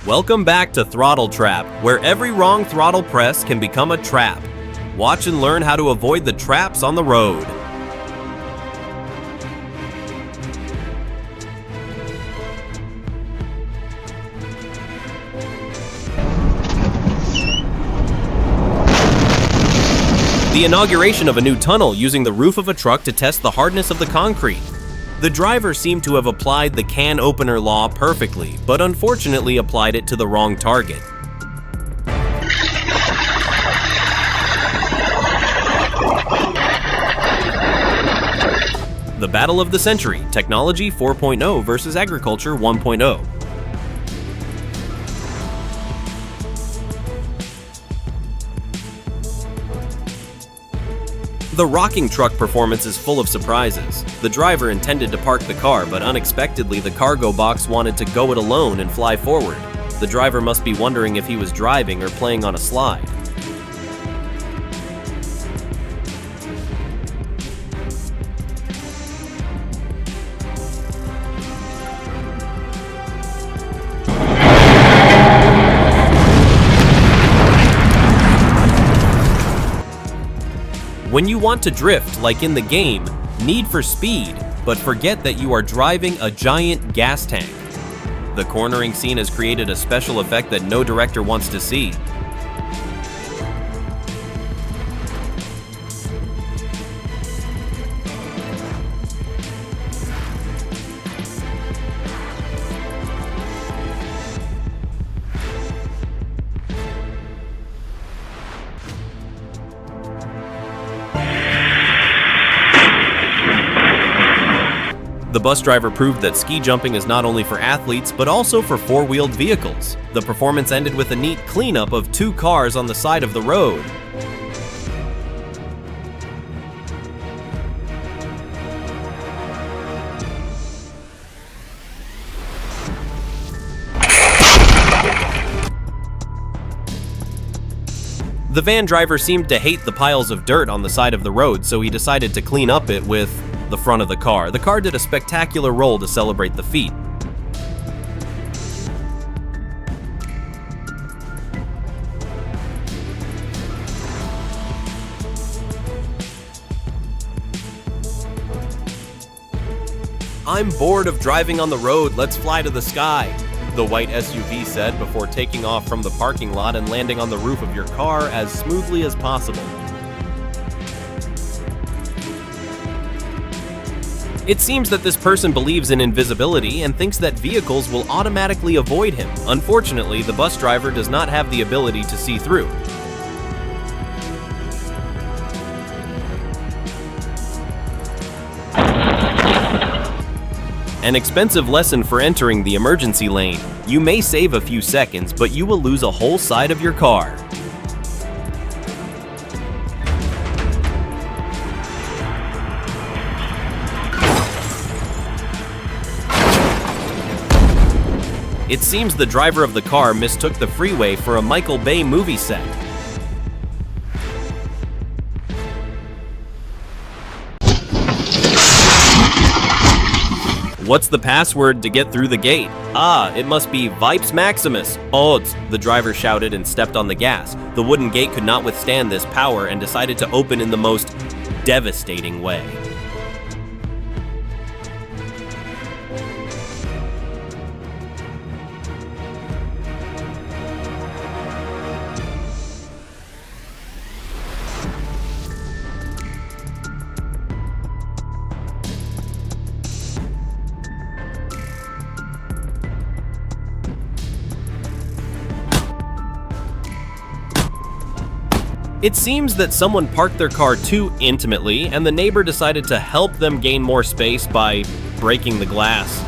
Welcome back to Throttle Trap, where every wrong throttle press can become a trap. Watch and learn how to avoid the traps on the road. The inauguration of a new tunnel using the roof of a truck to test the hardness of the concrete. The driver seemed to have applied the can opener law perfectly, but unfortunately applied it to the wrong target. The Battle of the Century, Technology 4.0 versus Agriculture 1.0. The rocking truck performance is full of surprises. The driver intended to park the car, but unexpectedly the cargo box wanted to go it alone and fly forward. The driver must be wondering if he was driving or playing on a slide. When you want to drift, like in the game, Need for Speed, but forget that you are driving a giant gas tank. The cornering scene has created a special effect that no director wants to see. The bus driver proved that ski jumping is not only for athletes, but also for four-wheeled vehicles. The performance ended with a neat cleanup of two cars on the side of the road. The van driver seemed to hate the piles of dirt on the side of the road, so he decided to clean up it with the front of the car. The car did a spectacular roll to celebrate the feat. "I'm bored of driving on the road, let's fly to the sky," the white SUV said before taking off from the parking lot and landing on the roof of your car as smoothly as possible. It seems that this person believes in invisibility and thinks that vehicles will automatically avoid him. Unfortunately, the bus driver does not have the ability to see through. An expensive lesson for entering the emergency lane. You may save a few seconds, but you will lose a whole side of your car. It seems the driver of the car mistook the freeway for a Michael Bay movie set. What's the password to get through the gate? Ah, it must be Vipes Maximus. Odds, the driver shouted and stepped on the gas. The wooden gate could not withstand this power and decided to open in the most devastating way. It seems that someone parked their car too intimately, and the neighbor decided to help them gain more space by breaking the glass.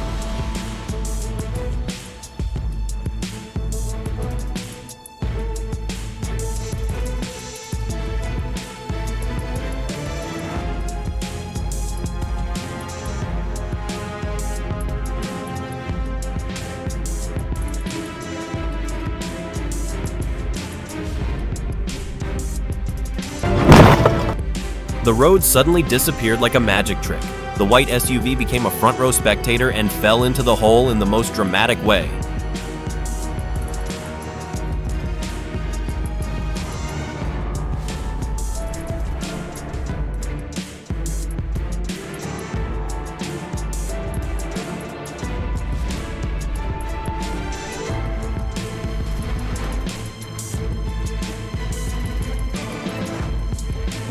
The road suddenly disappeared like a magic trick. The white SUV became a front row spectator and fell into the hole in the most dramatic way.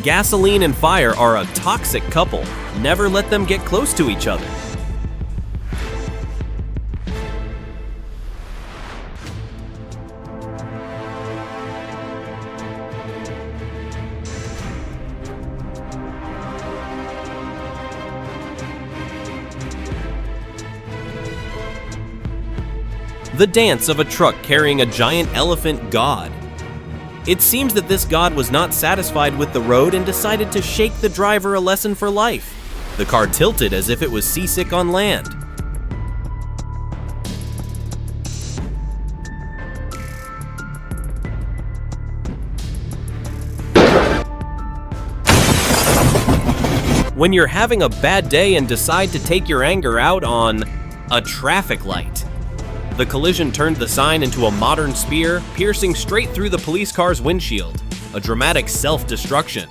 Gasoline and fire are a toxic couple. Never let them get close to each other. The dance of a truck carrying a giant elephant god. It seems that this god was not satisfied with the road and decided to shake the driver a lesson for life. The car tilted as if it was seasick on land. When you're having a bad day and decide to take your anger out on a traffic light. The collision turned the sign into a modern spear, piercing straight through the police car's windshield. A dramatic self-destruction.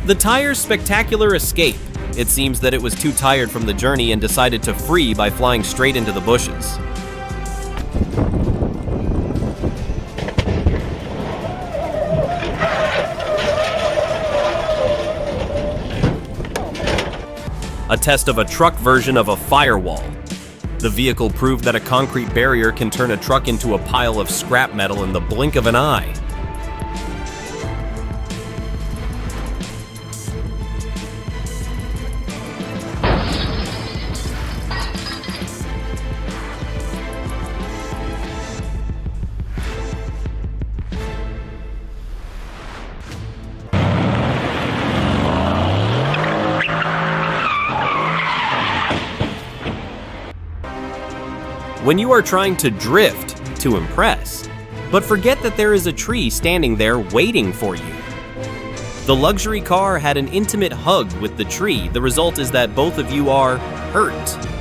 The tire's spectacular escape. It seems that it was too tired from the journey and decided to free by flying straight into the bushes. A test of a truck version of a firewall. The vehicle proved that a concrete barrier can turn a truck into a pile of scrap metal in the blink of an eye. When you are trying to drift to impress, but forget that there is a tree standing there waiting for you. The luxury car had an intimate hug with the tree. The result is that both of you are hurt.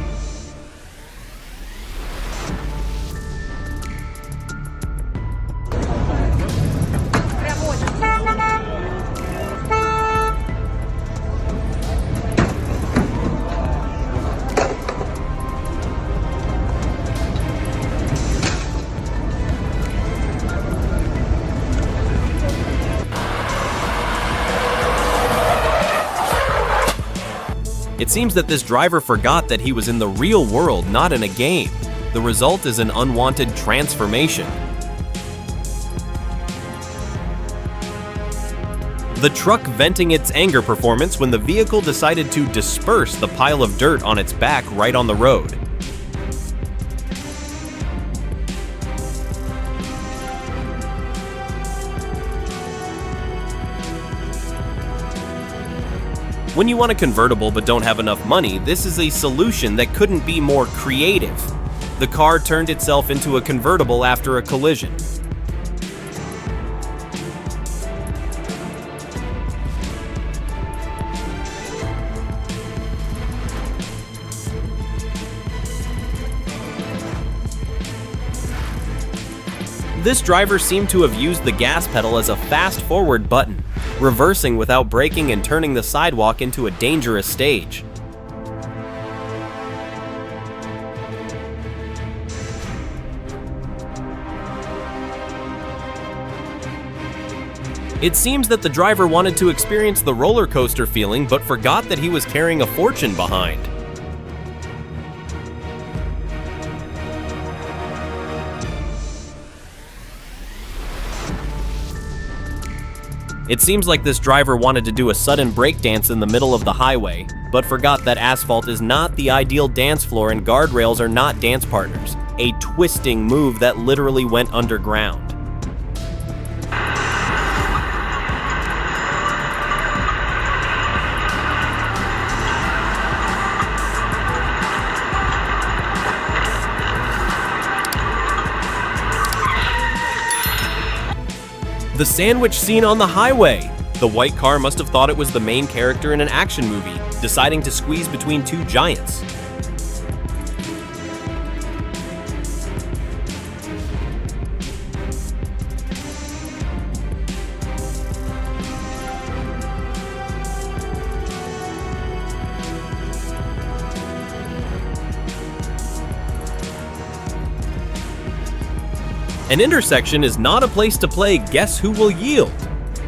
It seems that this driver forgot that he was in the real world, not in a game. The result is an unwanted transformation. The truck venting its anger performance when the vehicle decided to disperse the pile of dirt on its back right on the road. When you want a convertible but don't have enough money, this is a solution that couldn't be more creative. The car turned itself into a convertible after a collision. This driver seemed to have used the gas pedal as a fast-forward button, reversing without braking and turning the sidewalk into a dangerous stage. It seems that the driver wanted to experience the roller coaster feeling but forgot that he was carrying a fortune behind. It seems like this driver wanted to do a sudden breakdance in the middle of the highway, but forgot that asphalt is not the ideal dance floor and guardrails are not dance partners. A twisting move that literally went underground. The sandwich scene on the highway! The white car must have thought it was the main character in an action movie, deciding to squeeze between two giants. An intersection is not a place to play guess who will yield.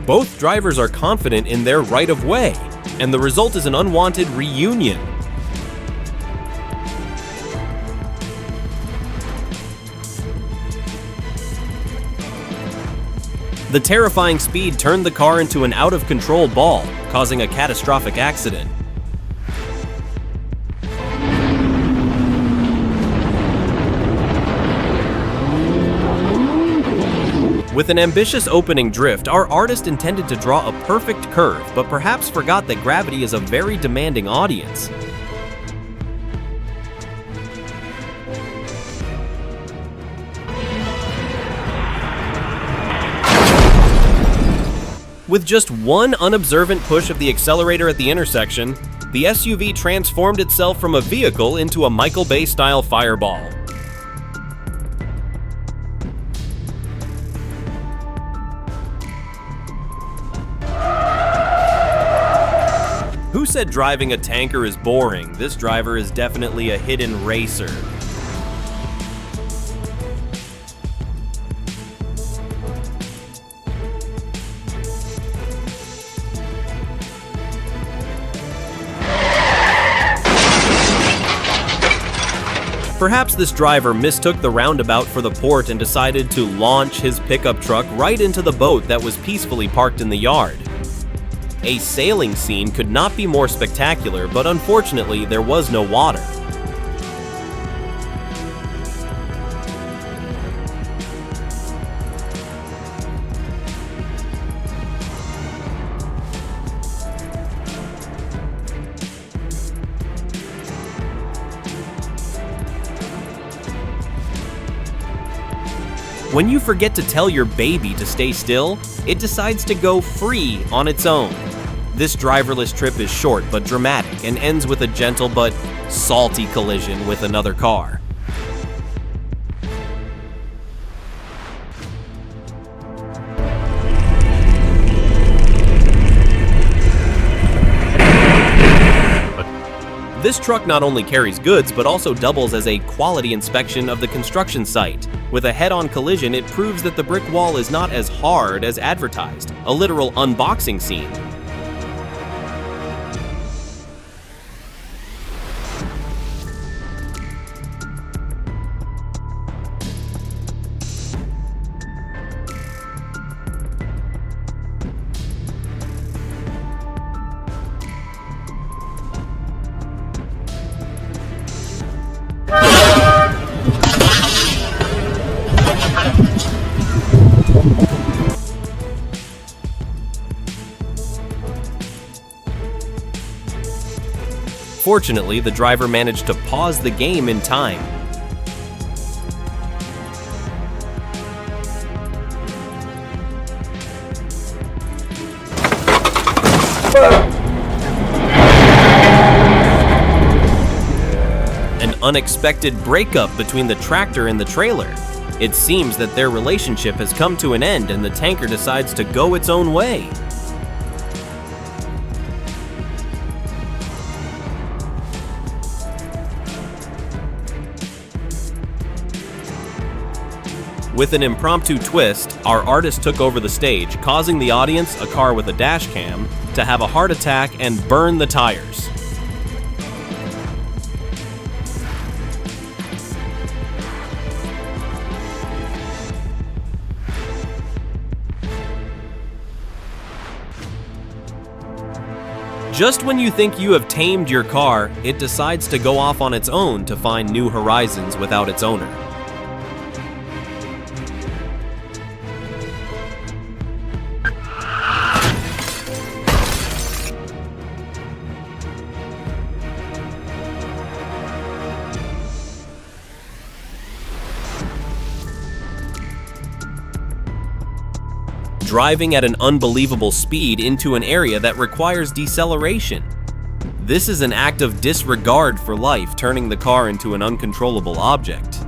Both drivers are confident in their right of way, and the result is an unwanted reunion. The terrifying speed turned the car into an out-of-control ball, causing a catastrophic accident. With an ambitious opening drift, our artist intended to draw a perfect curve, but perhaps forgot that gravity is a very demanding audience. With just one unobservant push of the accelerator at the intersection, the SUV transformed itself from a vehicle into a Michael Bay-style fireball. Who said driving a tanker is boring? This driver is definitely a hidden racer. Perhaps this driver mistook the roundabout for the port and decided to launch his pickup truck right into the boat that was peacefully parked in the yard. A sailing scene could not be more spectacular, but unfortunately there was no water. When you forget to tell your baby to stay still, it decides to go free on its own. This driverless trip is short but dramatic and ends with a gentle but salty collision with another car. This truck not only carries goods, but also doubles as a quality inspection of the construction site. With a head-on collision, it proves that the brick wall is not as hard as advertised, a literal unboxing scene. Fortunately, the driver managed to pause the game in time. An unexpected breakup between the tractor and the trailer. It seems that their relationship has come to an end and the tanker decides to go its own way. With an impromptu twist, our artist took over the stage, causing the audience, a car with a dash cam, to have a heart attack and burn the tires. Just when you think you have tamed your car, it decides to go off on its own to find new horizons without its owner. Driving at an unbelievable speed into an area that requires deceleration. This is an act of disregard for life, turning the car into an uncontrollable object.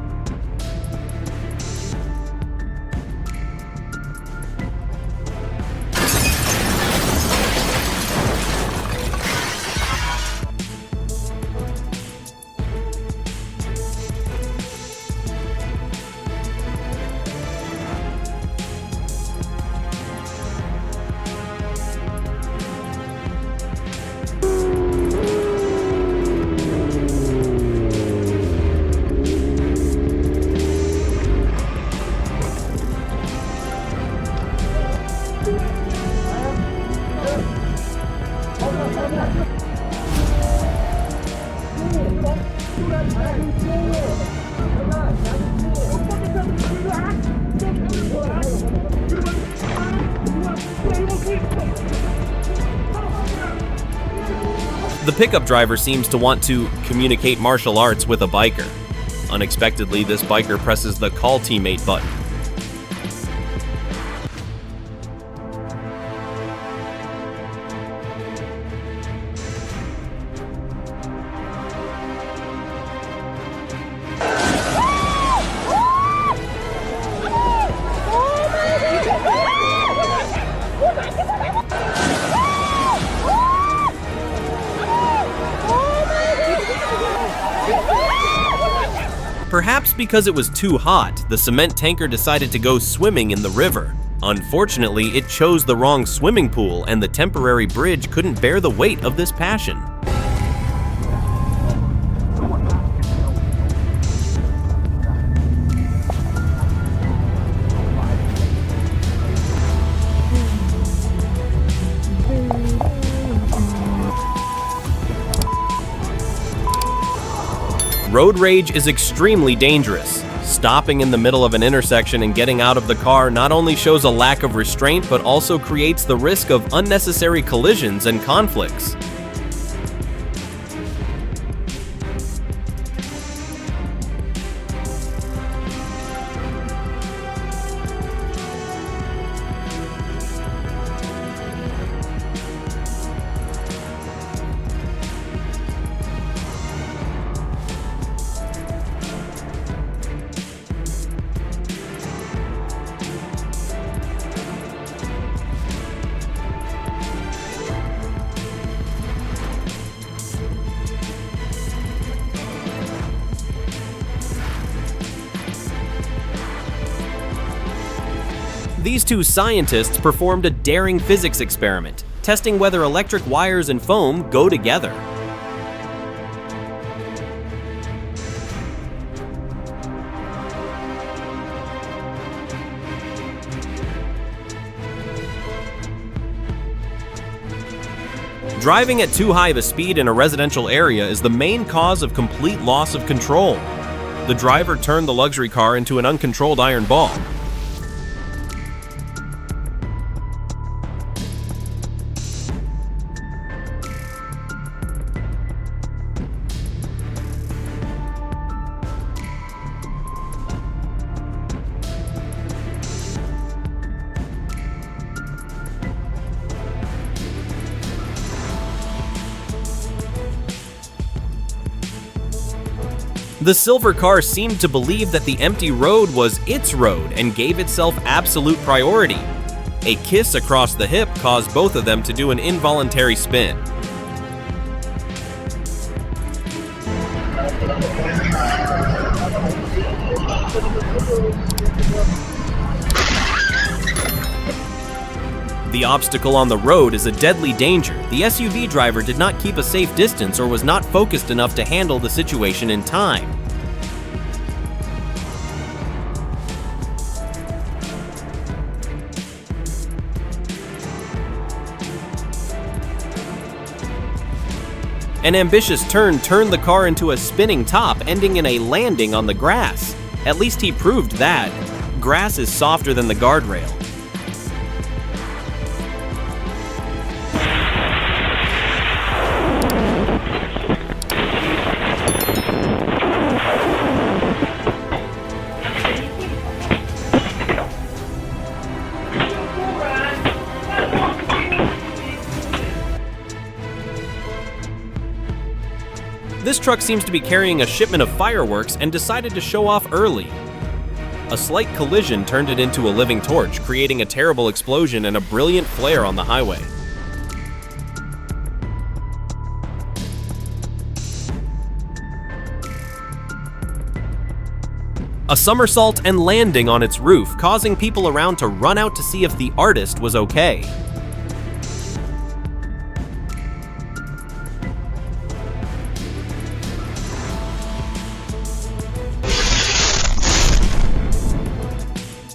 The pickup driver seems to want to communicate martial arts with a biker. Unexpectedly, this biker presses the call teammate button. Perhaps because it was too hot, the cement tanker decided to go swimming in the river. Unfortunately, it chose the wrong swimming pool, and the temporary bridge couldn't bear the weight of this passion. Road rage is extremely dangerous. Stopping in the middle of an intersection and getting out of the car not only shows a lack of restraint, but also creates the risk of unnecessary collisions and conflicts. These two scientists performed a daring physics experiment, testing whether electric wires and foam go together. Driving at too high of a speed in a residential area is the main cause of complete loss of control. The driver turned the luxury car into an uncontrolled iron ball. The silver car seemed to believe that the empty road was its road and gave itself absolute priority. A kiss across the hip caused both of them to do an involuntary spin. The obstacle on the road is a deadly danger. The SUV driver did not keep a safe distance or was not focused enough to handle the situation in time. An ambitious turn turned the car into a spinning top, ending in a landing on the grass. At least he proved that. Grass is softer than the guardrail. This truck seems to be carrying a shipment of fireworks and decided to show off early. A slight collision turned it into a living torch, creating a terrible explosion and a brilliant flare on the highway. A somersault and landing on its roof, causing people around to run out to see if the artist was okay.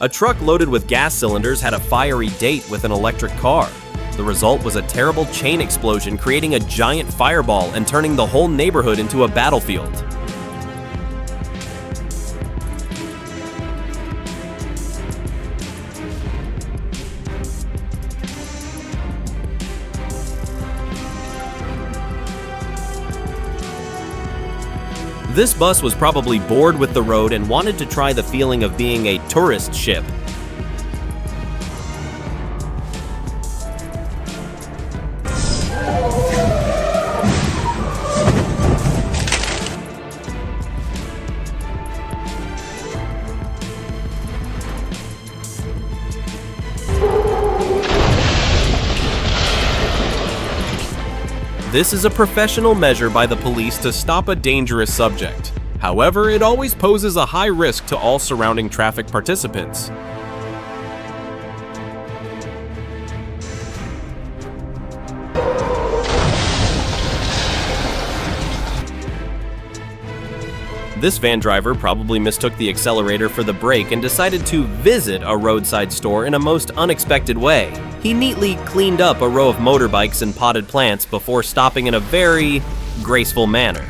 A truck loaded with gas cylinders had a fiery date with an electric car. The result was a terrible chain explosion, creating a giant fireball and turning the whole neighborhood into a battlefield. This bus was probably bored with the road and wanted to try the feeling of being a tourist ship. This is a professional measure by the police to stop a dangerous subject. However, it always poses a high risk to all surrounding traffic participants. This van driver probably mistook the accelerator for the brake and decided to visit a roadside store in a most unexpected way. He neatly cleaned up a row of motorbikes and potted plants before stopping in a very graceful manner.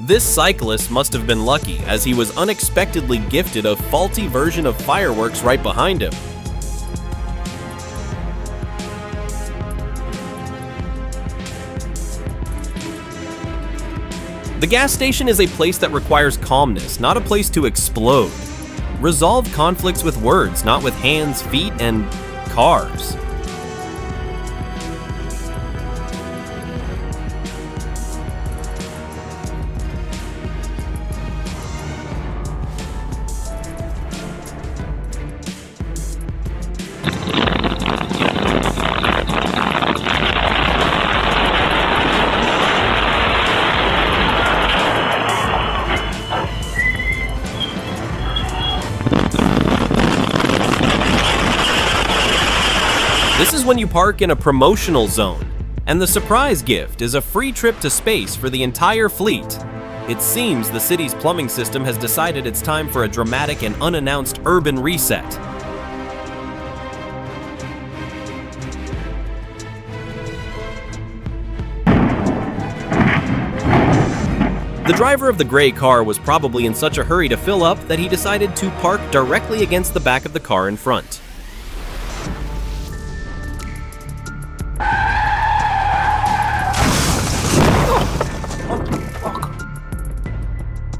This cyclist must have been lucky, as he was unexpectedly gifted a faulty version of fireworks right behind him. The gas station is a place that requires calmness, not a place to explode. Resolve conflicts with words, not with hands, feet, and cars. This is when you park in a promotional zone, and the surprise gift is a free trip to space for the entire fleet. It seems the city's plumbing system has decided it's time for a dramatic and unannounced urban reset. The driver of the gray car was probably in such a hurry to fill up that he decided to park directly against the back of the car in front.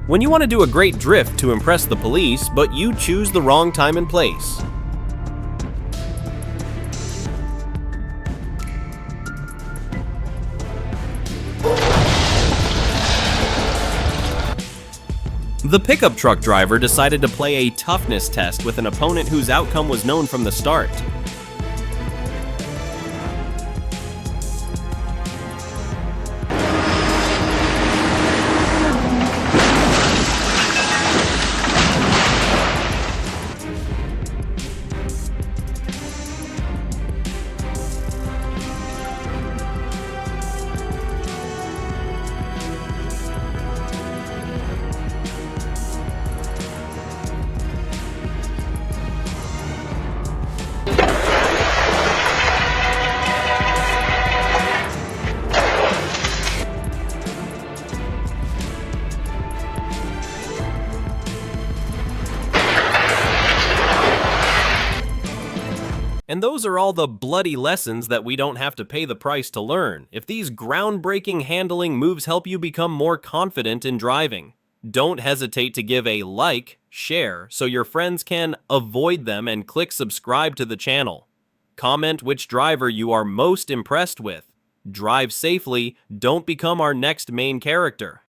When you want to do a great drift to impress the police, but you choose the wrong time and place. The pickup truck driver decided to play a toughness test with an opponent whose outcome was known from the start. And those are all the bloody lessons that we don't have to pay the price to learn. If these groundbreaking handling moves help you become more confident in driving, don't hesitate to give a like, share, so your friends can avoid them, and click subscribe to the channel. Comment which driver you are most impressed with. Drive safely, don't become our next main character.